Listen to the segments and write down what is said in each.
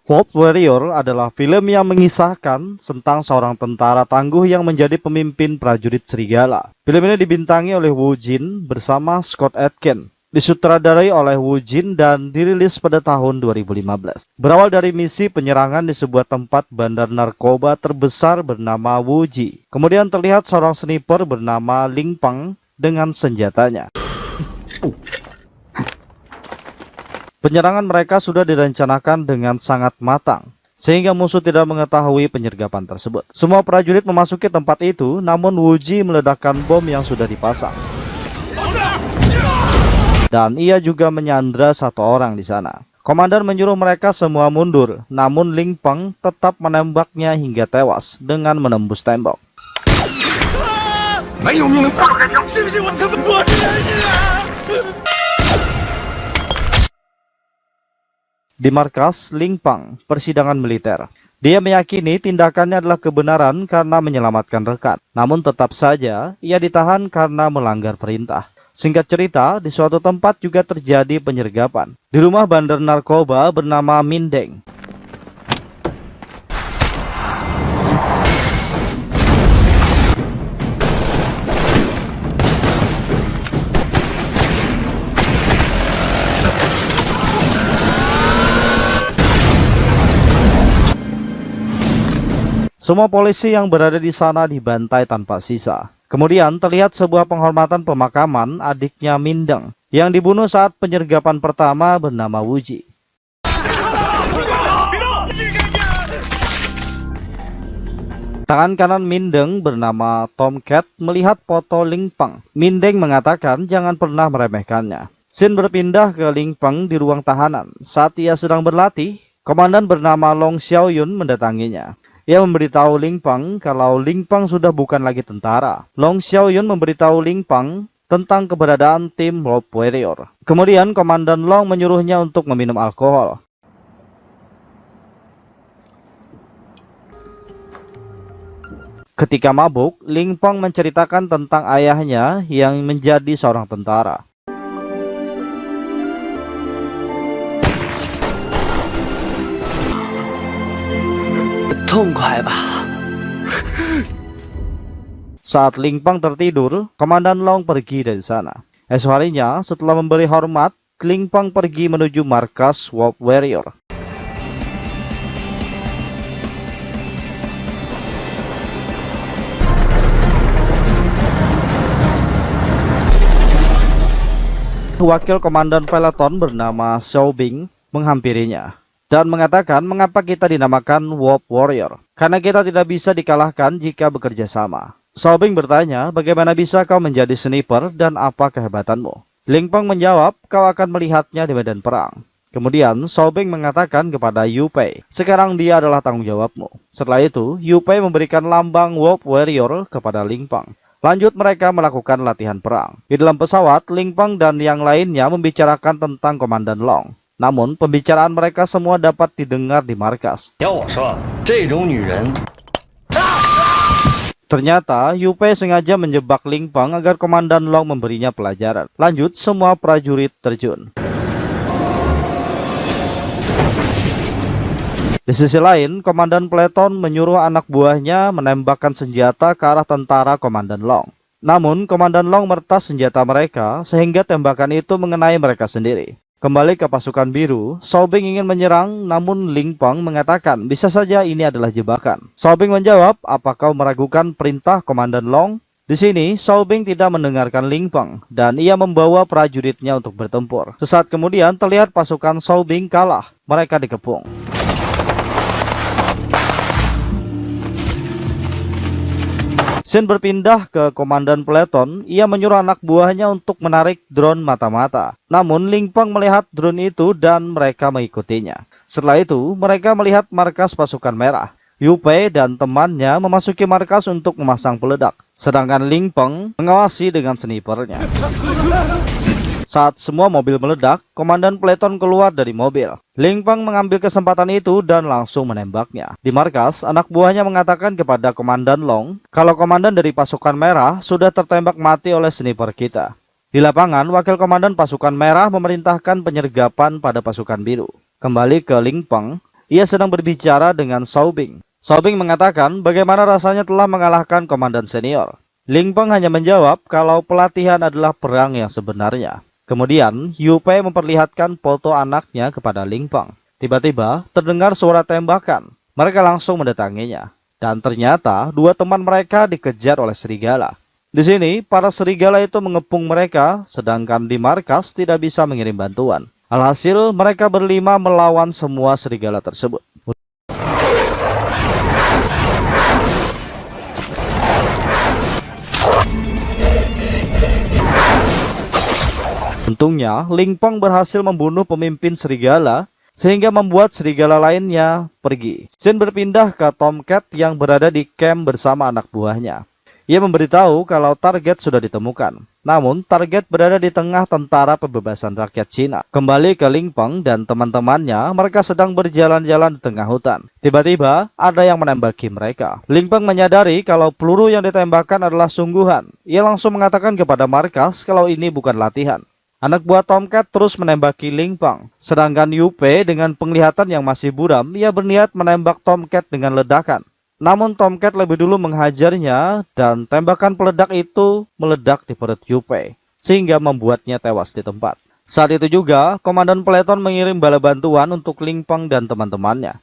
Wolf Warrior adalah film yang mengisahkan tentang seorang tentara tangguh yang menjadi pemimpin prajurit serigala. Film ini dibintangi oleh Woo Jin bersama Scott Adkins, disutradarai oleh Woo Jin dan dirilis pada tahun 2015. Berawal dari misi penyerangan di sebuah tempat bandar narkoba terbesar bernama Wuji. Kemudian terlihat seorang sniper bernama Ling Pang dengan senjatanya. Penyerangan mereka sudah direncanakan dengan sangat matang, sehingga musuh tidak mengetahui penyergapan tersebut. Semua prajurit memasuki tempat itu, namun Wuji meledakkan bom yang sudah dipasang. Dan ia juga menyandra satu orang di sana. Komandan menyuruh mereka semua mundur, namun Ling Peng tetap menembaknya hingga tewas dengan menembus tembok. Di markas Ling Peng, persidangan militer. Dia meyakini tindakannya adalah kebenaran karena menyelamatkan rekan. Namun tetap saja, ia ditahan karena melanggar perintah. Singkat cerita, di suatu tempat juga terjadi penyergapan. Di rumah bandar narkoba bernama Mindeng. Semua polisi yang berada di sana dibantai tanpa sisa. Kemudian terlihat sebuah penghormatan pemakaman adiknya Mindeng yang dibunuh saat penyergapan pertama bernama Wuji. Tangan kanan Mindeng bernama Tomcat melihat foto Ling Peng. Mindeng mengatakan jangan pernah meremehkannya. Scene berpindah ke Ling Peng di ruang tahanan. Saat ia sedang berlatih, komandan bernama Long Xiaoyun mendatanginya. Ia memberitahu Ling Peng kalau Ling Peng sudah bukan lagi tentara. Long Xiaoyun memberitahu Ling Peng tentang keberadaan tim Wolf Warrior. Kemudian Komandan Long menyuruhnya untuk meminum alkohol. Ketika mabuk, Ling Peng menceritakan tentang ayahnya yang menjadi seorang tentara. Saat Ling Peng tertidur, Komandan Long pergi dari sana. Esok harinya, setelah memberi hormat, Ling Peng pergi menuju markas Wolf Warrior. Wakil Komandan Peloton bernama Xiao Bing menghampirinya dan mengatakan mengapa kita dinamakan Wolf Warrior. Karena kita tidak bisa dikalahkan jika bekerja sama. Xiao Bing bertanya, bagaimana bisa kau menjadi sniper dan apa kehebatanmu? Ling Peng menjawab, kau akan melihatnya di medan perang. Kemudian Xiao Bing mengatakan kepada Yu Pei, sekarang dia adalah tanggung jawabmu. Setelah itu, Yu Pei memberikan lambang Wolf Warrior kepada Ling Peng. Lanjut mereka melakukan latihan perang. Di dalam pesawat, Ling Peng dan yang lainnya membicarakan tentang Komandan Long. Namun, pembicaraan mereka semua dapat didengar di markas. Ternyata, Yu Pei sengaja menjebak Ling Peng agar Komandan Long memberinya pelajaran. Lanjut, semua prajurit terjun. Di sisi lain, Komandan Peleton menyuruh anak buahnya menembakkan senjata ke arah tentara Komandan Long. Namun, Komandan Long meretas senjata mereka sehingga tembakan itu mengenai mereka sendiri. Kembali ke pasukan biru, Xiao Bing ingin menyerang, namun Ling Peng mengatakan bisa saja ini adalah jebakan. Xiao Bing menjawab, apa kau meragukan perintah Komandan Long? Di sini, Xiao Bing tidak mendengarkan Ling Peng, dan ia membawa prajuritnya untuk bertempur. Sesaat kemudian, terlihat pasukan Xiao Bing kalah. Mereka dikepung. Scene berpindah ke Komandan Peleton, ia menyuruh anak buahnya untuk menarik drone mata-mata. Namun Ling Peng melihat drone itu dan mereka mengikutinya. Setelah itu, mereka melihat markas pasukan merah. Yu Pei dan temannya memasuki markas untuk memasang peledak. Sedangkan Ling Peng mengawasi dengan snipernya. Saat semua mobil meledak, Komandan Peleton keluar dari mobil. Ling Peng mengambil kesempatan itu dan langsung menembaknya. Di markas, anak buahnya mengatakan kepada Komandan Long, kalau komandan dari pasukan merah sudah tertembak mati oleh sniper kita. Di lapangan, wakil komandan pasukan merah memerintahkan penyergapan pada pasukan biru. Kembali ke Ling Peng, Ia sedang berbicara dengan Xiao Bing. Xiao Bing mengatakan bagaimana rasanya telah mengalahkan komandan senior. Ling Peng hanya menjawab kalau pelatihan adalah perang yang sebenarnya. Kemudian, Yu Pei memperlihatkan foto anaknya kepada Ling Peng. Tiba-tiba, terdengar suara tembakan. Mereka langsung mendatanginya. Dan ternyata, dua teman mereka dikejar oleh serigala. Di sini, para serigala itu mengepung mereka, sedangkan di markas tidak bisa mengirim bantuan. Alhasil, mereka berlima melawan semua serigala tersebut. Untungnya, Ling Peng berhasil membunuh pemimpin serigala, sehingga membuat serigala lainnya pergi. Shin berpindah ke Tomcat yang berada di camp bersama anak buahnya. Ia memberitahu kalau target sudah ditemukan. Namun, target berada di tengah tentara pembebasan rakyat Cina. Kembali ke Ling Peng dan teman-temannya, mereka sedang berjalan-jalan di tengah hutan. Tiba-tiba, ada yang menembaki mereka. Ling Peng menyadari kalau peluru yang ditembakkan adalah sungguhan. Ia langsung mengatakan kepada markas kalau ini bukan latihan. Anak buah Tomcat terus menembaki Ling Peng. Sedangkan Yu Pei dengan penglihatan yang masih buram, ia berniat menembak Tomcat dengan ledakan. Namun Tomcat lebih dulu menghajarnya dan tembakan peledak itu meledak di perut Yu Pei, sehingga membuatnya tewas di tempat. Saat itu juga, komandan peleton mengirim bala bantuan untuk Ling Peng dan teman-temannya.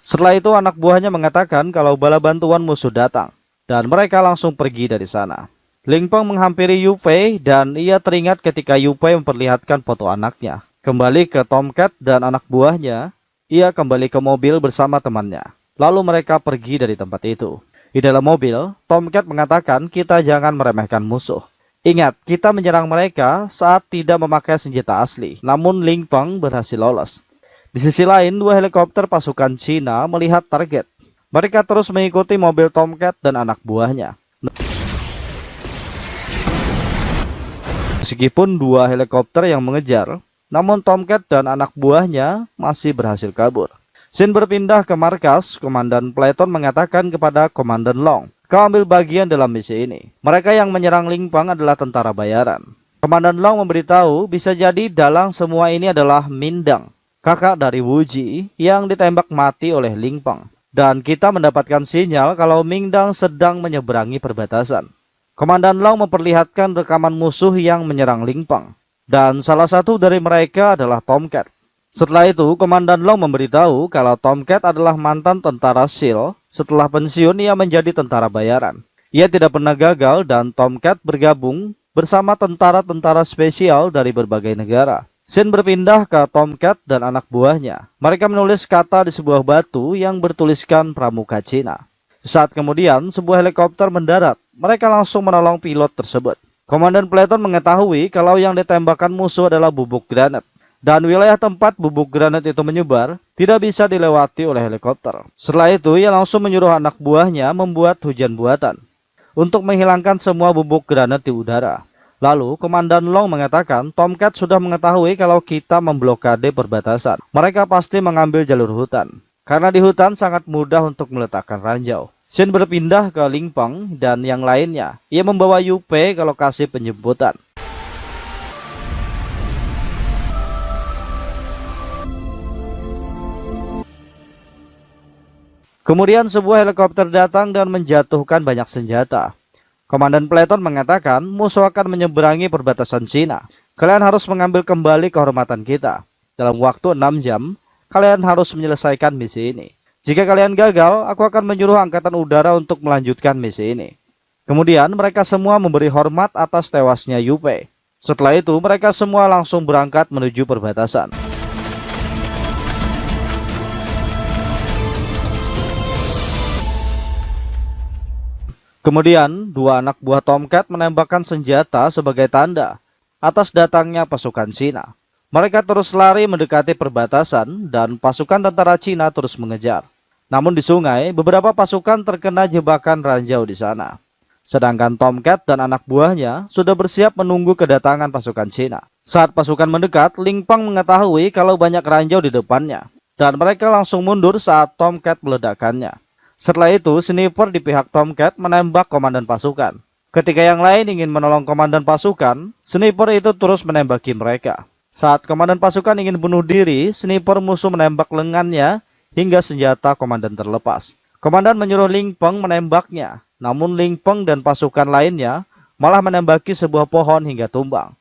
Setelah itu anak buahnya mengatakan kalau bala bantuan musuh datang. Dan mereka langsung pergi dari sana. Ling Peng menghampiri Yu Pei dan ia teringat ketika Yu Pei memperlihatkan foto anaknya. Kembali ke Tomcat dan anak buahnya, ia kembali ke mobil bersama temannya. Lalu mereka pergi dari tempat itu. Di dalam mobil, Tomcat mengatakan kita jangan meremehkan musuh. Ingat, kita menyerang mereka saat tidak memakai senjata asli. Namun Ling Peng berhasil lolos. Di sisi lain, dua helikopter pasukan Cina melihat target. Mereka terus mengikuti mobil Tomcat dan anak buahnya. Meskipun dua helikopter yang mengejar, namun Tomcat dan anak buahnya masih berhasil kabur. Shin berpindah ke markas. Komandan peleton mengatakan kepada Komandan Long, kau ambil bagian dalam misi ini. Mereka yang menyerang Ling Peng adalah tentara bayaran. Komandan Long memberitahu bisa jadi dalang semua ini adalah Mindang, kakak dari Wu Ji yang ditembak mati oleh Ling Peng. Dan kita mendapatkan sinyal kalau Mindang sedang menyeberangi perbatasan. Komandan Long memperlihatkan rekaman musuh yang menyerang Ling Peng. Dan salah satu dari mereka adalah Tomcat. Setelah itu, Komandan Long memberitahu kalau Tomcat adalah mantan tentara SEAL. Setelah pensiun, ia menjadi tentara bayaran. Ia tidak pernah gagal dan Tomcat bergabung bersama tentara-tentara spesial dari berbagai negara. Shin berpindah ke Tomcat dan anak buahnya. Mereka menulis kata di sebuah batu yang bertuliskan Pramuka Cina. Saat kemudian, sebuah helikopter mendarat. Mereka langsung menolong pilot tersebut. Komandan peleton mengetahui kalau yang ditembakkan musuh adalah bubuk granat. Dan wilayah tempat bubuk granat itu menyebar tidak bisa dilewati oleh helikopter. Setelah itu, ia langsung menyuruh anak buahnya membuat hujan buatan untuk menghilangkan semua bubuk granat di udara. Lalu, Komandan Long mengatakan Tomcat sudah mengetahui kalau kita memblokade perbatasan. Mereka pasti mengambil jalur hutan. Karena di hutan sangat mudah untuk meletakkan ranjau. Shin berpindah ke Ling Peng dan yang lainnya. Ia membawa Yu Pei ke lokasi penjemputan. Kemudian sebuah helikopter datang dan menjatuhkan banyak senjata. Komandan peleton mengatakan musuh akan menyeberangi perbatasan Cina. Kalian harus mengambil kembali kehormatan kita. Dalam waktu 6 jam, kalian harus menyelesaikan misi ini. Jika kalian gagal, aku akan menyuruh angkatan udara untuk melanjutkan misi ini. Kemudian mereka semua memberi hormat atas tewasnya Yu Pei. Setelah itu mereka semua langsung berangkat menuju perbatasan. Kemudian, dua anak buah Tomcat menembakkan senjata sebagai tanda atas datangnya pasukan Cina. Mereka terus lari mendekati perbatasan dan pasukan tentara Cina terus mengejar. Namun di sungai, beberapa pasukan terkena jebakan ranjau di sana. Sedangkan Tomcat dan anak buahnya sudah bersiap menunggu kedatangan pasukan Cina. Saat pasukan mendekat, Ling Peng mengetahui kalau banyak ranjau di depannya. Dan mereka langsung mundur saat Tomcat meledakkannya. Setelah itu, sniper di pihak Tomcat menembak komandan pasukan. Ketika yang lain ingin menolong komandan pasukan, sniper itu terus menembaki mereka. Saat komandan pasukan ingin bunuh diri, sniper musuh menembak lengannya hingga senjata komandan terlepas. Komandan menyuruh Ling Peng menembaknya, namun Ling Peng dan pasukan lainnya malah menembaki sebuah pohon hingga tumbang.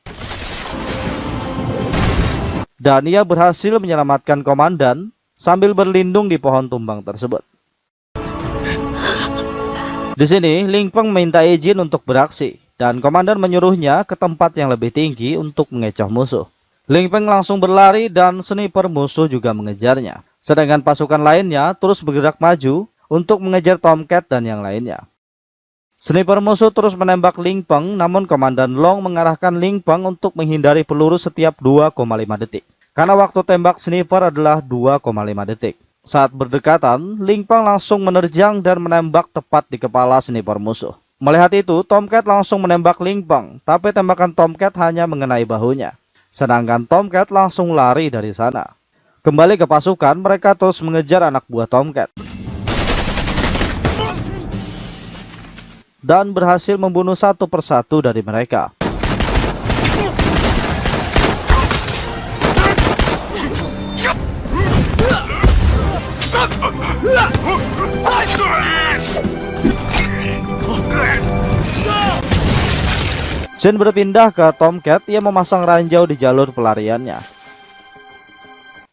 Dan ia berhasil menyelamatkan komandan sambil berlindung di pohon tumbang tersebut. Di sini, Ling Peng minta izin untuk beraksi, dan komandan menyuruhnya ke tempat yang lebih tinggi untuk mengecoh musuh. Ling Peng langsung berlari dan sniper musuh juga mengejarnya. Sedangkan pasukan lainnya terus bergerak maju untuk mengejar Tomcat dan yang lainnya. Sniper musuh terus menembak Ling Peng, namun komandan Long mengarahkan Ling Peng untuk menghindari peluru setiap 2,5 detik. Karena waktu tembak sniper adalah 2,5 detik. Saat berdekatan, Ling Peng langsung menerjang dan menembak tepat di kepala sniper musuh. Melihat itu, Tomcat langsung menembak Ling Peng, tapi tembakan Tomcat hanya mengenai bahunya. Sedangkan Tomcat langsung lari dari sana. Kembali ke pasukan, mereka terus mengejar anak buah Tomcat. Dan berhasil membunuh satu persatu dari mereka. Shin berpindah ke Tomcat, ia memasang ranjau di jalur pelariannya.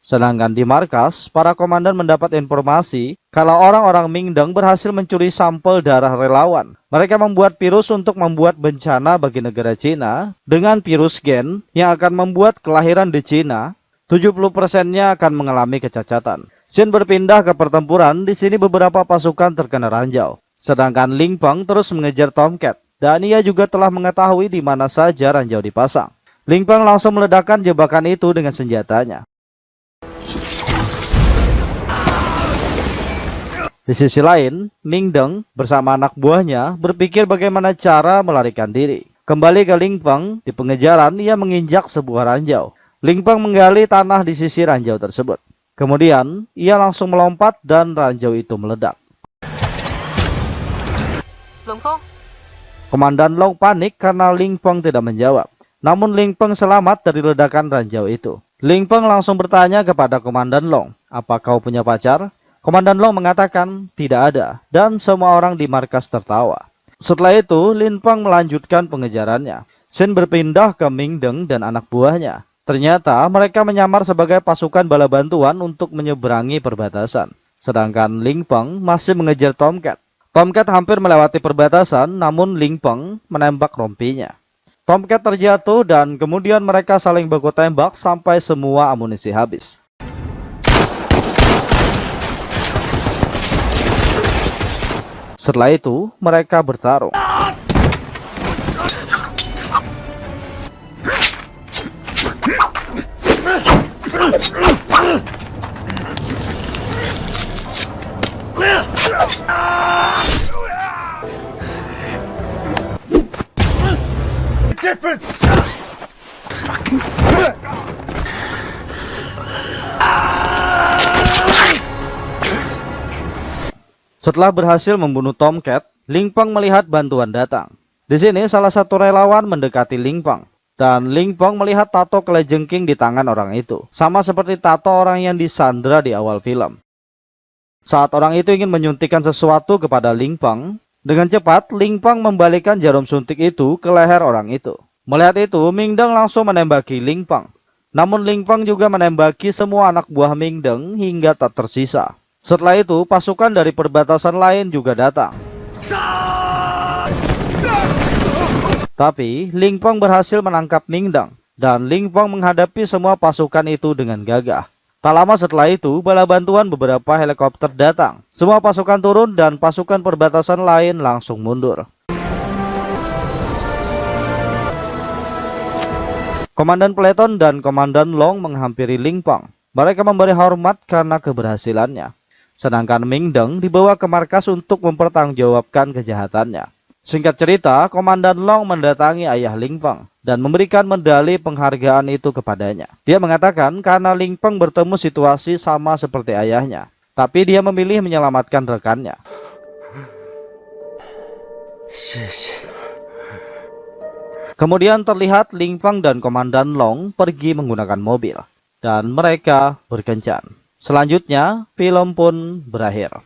Sedangkan di markas, para komandan mendapat informasi kalau orang-orang Mingdeng berhasil mencuri sampel darah relawan. Mereka membuat virus untuk membuat bencana bagi negara Cina dengan virus gen yang akan membuat kelahiran di Cina 70%-nya akan mengalami kecacatan. Shin berpindah ke pertempuran, di sini beberapa pasukan terkena ranjau. Sedangkan Ling Peng terus mengejar Tomcat, dan ia juga telah mengetahui di mana saja ranjau dipasang. Ling Peng langsung meledakkan jebakan itu dengan senjatanya. Di sisi lain, Mingdeng bersama anak buahnya berpikir bagaimana cara melarikan diri. Kembali ke Ling Peng, di pengejaran ia menginjak sebuah ranjau. Ling Peng menggali tanah di sisi ranjau tersebut. Kemudian, ia langsung melompat dan ranjau itu meledak. Komandan Long panik karena Ling Peng tidak menjawab. Namun Ling Peng selamat dari ledakan ranjau itu. Ling Peng langsung bertanya kepada Komandan Long, "Apa kau punya pacar?" Komandan Long mengatakan tidak ada, dan semua orang di markas tertawa. Setelah itu, Ling Peng melanjutkan pengejarannya. Shin berpindah ke Mingdeng dan anak buahnya. Ternyata mereka menyamar sebagai pasukan bala bantuan untuk menyeberangi perbatasan. Sedangkan Ling Peng masih mengejar Tomcat. Tomcat hampir melewati perbatasan, namun Ling Peng menembak rompinya. Tomcat terjatuh dan kemudian mereka saling baku tembak sampai semua amunisi habis. Setelah itu, mereka bertarung. Setelah berhasil membunuh Tomcat, Ling Peng melihat bantuan datang. Di sini salah satu relawan mendekati Ling Peng. Dan Ling Peng melihat tato kelejengking di tangan orang itu. Sama seperti tato orang yang disandra di awal film. Saat orang itu ingin menyuntikkan sesuatu kepada Ling Peng, dengan cepat Ling Peng membalikkan jarum suntik itu ke leher orang itu. Melihat itu, Mingdeng langsung menembaki Ling Peng. Namun Ling Peng juga menembaki semua anak buah Mingdeng hingga tak tersisa. Setelah itu, pasukan dari perbatasan lain juga datang. Tapi, Ling Peng berhasil menangkap Mingdeng, dan Ling Peng menghadapi semua pasukan itu dengan gagah. Tak lama setelah itu, bala bantuan beberapa helikopter datang. Semua pasukan turun dan pasukan perbatasan lain langsung mundur. Komandan Peleton dan Komandan Long menghampiri Ling Peng. Mereka memberi hormat karena keberhasilannya. Sedangkan Mingdeng dibawa ke markas untuk mempertanggungjawabkan kejahatannya. Singkat cerita, Komandan Long mendatangi ayah Ling Peng dan memberikan medali penghargaan itu kepadanya. Dia mengatakan karena Ling Peng bertemu situasi sama seperti ayahnya, tapi dia memilih menyelamatkan rekannya. Kemudian terlihat Ling Fang dan Komandan Long pergi menggunakan mobil, dan mereka berkencan. Selanjutnya, film pun berakhir.